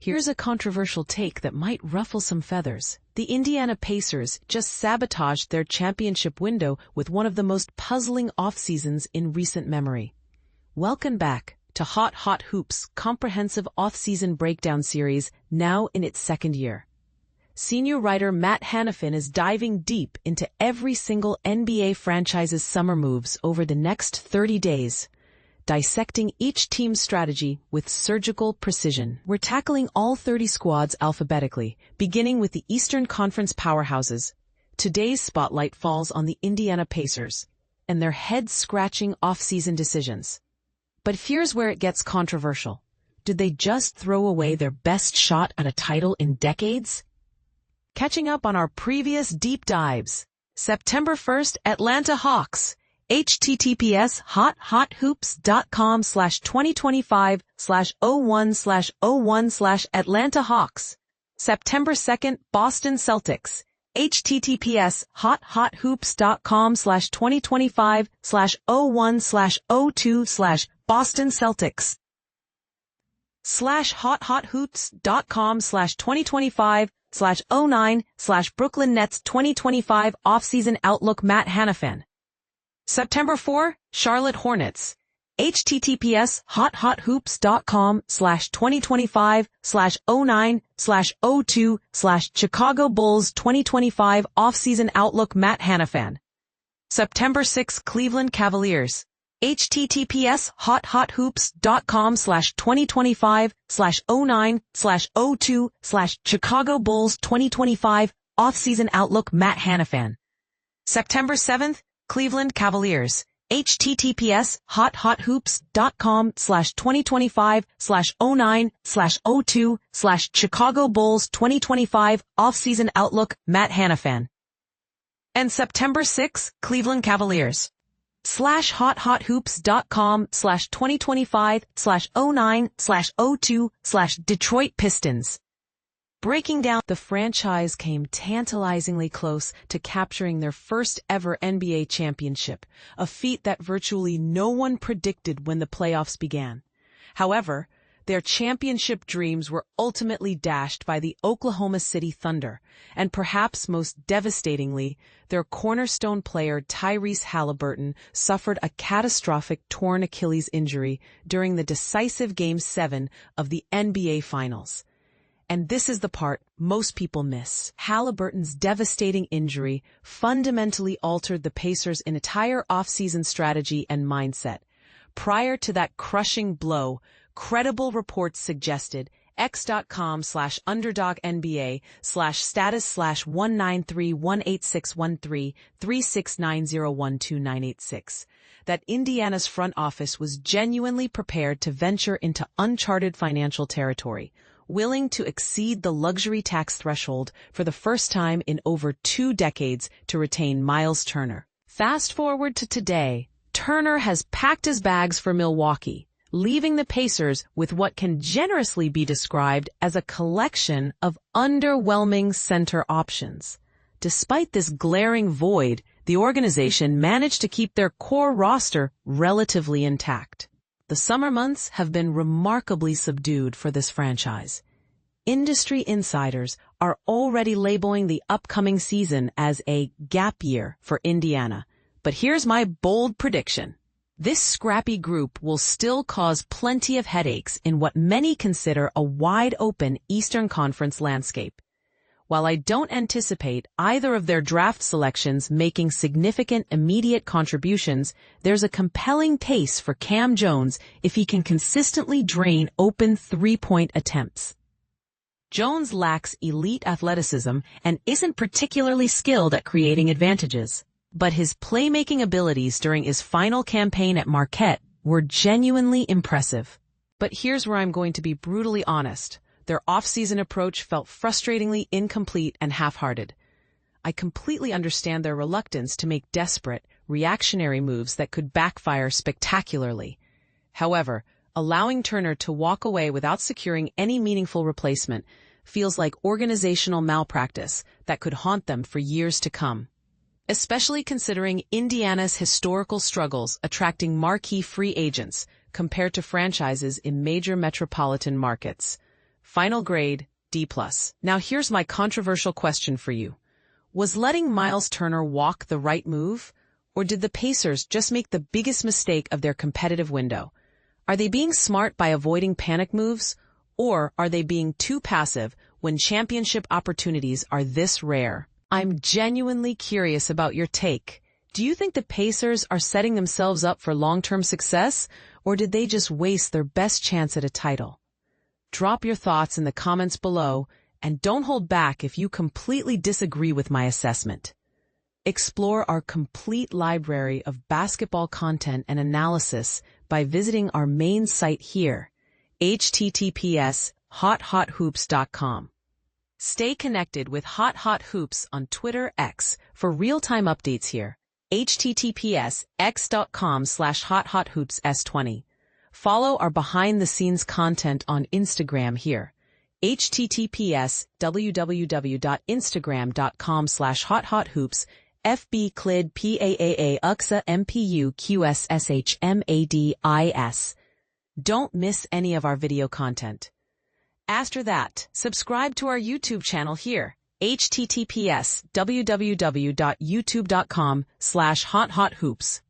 Here's a controversial take that might ruffle some feathers. The Indiana Pacers just sabotaged their championship window with one of the most puzzling off-seasons in recent memory. Welcome back to Hot Hoops' comprehensive off-season breakdown series, now in its second year. Senior writer Matt Hanifan is diving deep into every single NBA franchise's summer moves over the next 30 days. Dissecting each team's strategy with surgical precision. We're tackling all 30 squads alphabetically, beginning with the Eastern Conference powerhouses. Today's spotlight falls on the Indiana Pacers and their head-scratching off-season decisions. But here's where it gets controversial. Did they just throw away their best shot at a title in decades? Catching up on our previous deep dives. September 1st, Atlanta Hawks. https hothoops.com/2025/01/01/Atlanta Hawks. September 2nd, Boston Celtics. https hothoops.com/2025/01/02/Boston Celtics. hothoops.com/2025/09/Brooklyn Nets 2025 offseason outlook Matt Hanifan. September 4, Charlotte Hornets. https hothoops.com/2025/09/02/Chicago Bulls 2025 offseason outlook Matt Hanifan. September 6, Cleveland Cavaliers. https hothoops.com/2025/09/02/Chicago Bulls 2025 offseason outlook Matt Hanifan. September 7th, Cleveland Cavaliers. https hothoops.com/2025/09/02/Chicago Bulls 2025 offseason outlook Matt Hanifan. And September 6, Cleveland Cavaliers. hothoops.com/2025/09/02/Detroit Pistons. Breaking down, the franchise came tantalizingly close to capturing their first ever NBA championship, a feat that virtually no one predicted when the playoffs began. However, their championship dreams were ultimately dashed by the Oklahoma City Thunder, and perhaps most devastatingly, their cornerstone player Tyrese Haliburton suffered a catastrophic torn Achilles injury during the decisive Game 7 of the NBA Finals. And this is the part most people miss. Haliburton's devastating injury fundamentally altered the Pacers' entire offseason strategy and mindset. Prior to that crushing blow, credible reports suggested x.com/underdog NBA/status/19318613369012986 that Indiana's front office was genuinely prepared to venture into uncharted financial territory, willing to exceed the luxury tax threshold for the first time in over 2 decades to retain Myles Turner. Fast forward to today, Turner has packed his bags for Milwaukee, leaving the Pacers with what can generously be described as a collection of underwhelming center options. Despite this glaring void, the organization managed to keep their core roster relatively intact. The summer months have been remarkably subdued for this franchise. Industry insiders are already labeling the upcoming season as a gap year for Indiana. But here's my bold prediction. This scrappy group will still cause plenty of headaches in what many consider a wide-open Eastern Conference landscape. While I don't anticipate either of their draft selections making significant immediate contributions, there's a compelling case for Cam Jones if he can consistently drain open three-point attempts. Jones lacks elite athleticism and isn't particularly skilled at creating advantages, but his playmaking abilities during his final campaign at Marquette were genuinely impressive. But here's where I'm going to be brutally honest. Their off-season approach felt frustratingly incomplete and half-hearted. I completely understand their reluctance to make desperate, reactionary moves that could backfire spectacularly. However, allowing Turner to walk away without securing any meaningful replacement feels like organizational malpractice that could haunt them for years to come. Especially considering Indiana's historical struggles attracting marquee free agents compared to franchises in major metropolitan markets. Final grade, D+. Now here's my controversial question for you. Was letting Myles Turner walk the right move? Or did the Pacers just make the biggest mistake of their competitive window? Are they being smart by avoiding panic moves? Or are they being too passive when championship opportunities are this rare? I'm genuinely curious about your take. Do you think the Pacers are setting themselves up for long-term success? Or did they just waste their best chance at a title? Drop your thoughts in the comments below, and don't hold back if you completely disagree with my assessment. Explore our complete library of basketball content and analysis by visiting our main site here, https://hothoops.com. Stay connected with Hot Hot Hoops on Twitter X for real-time updates here, https://x.com/hothoops20. Follow our behind-the-scenes content on Instagram here, https://www.instagram.com/hothothoops, FB Clid PAAA UXA MPU QSSHMADIS. Don't miss any of our video content. After that, subscribe to our YouTube channel here, https://www.youtube.com/hothothoops.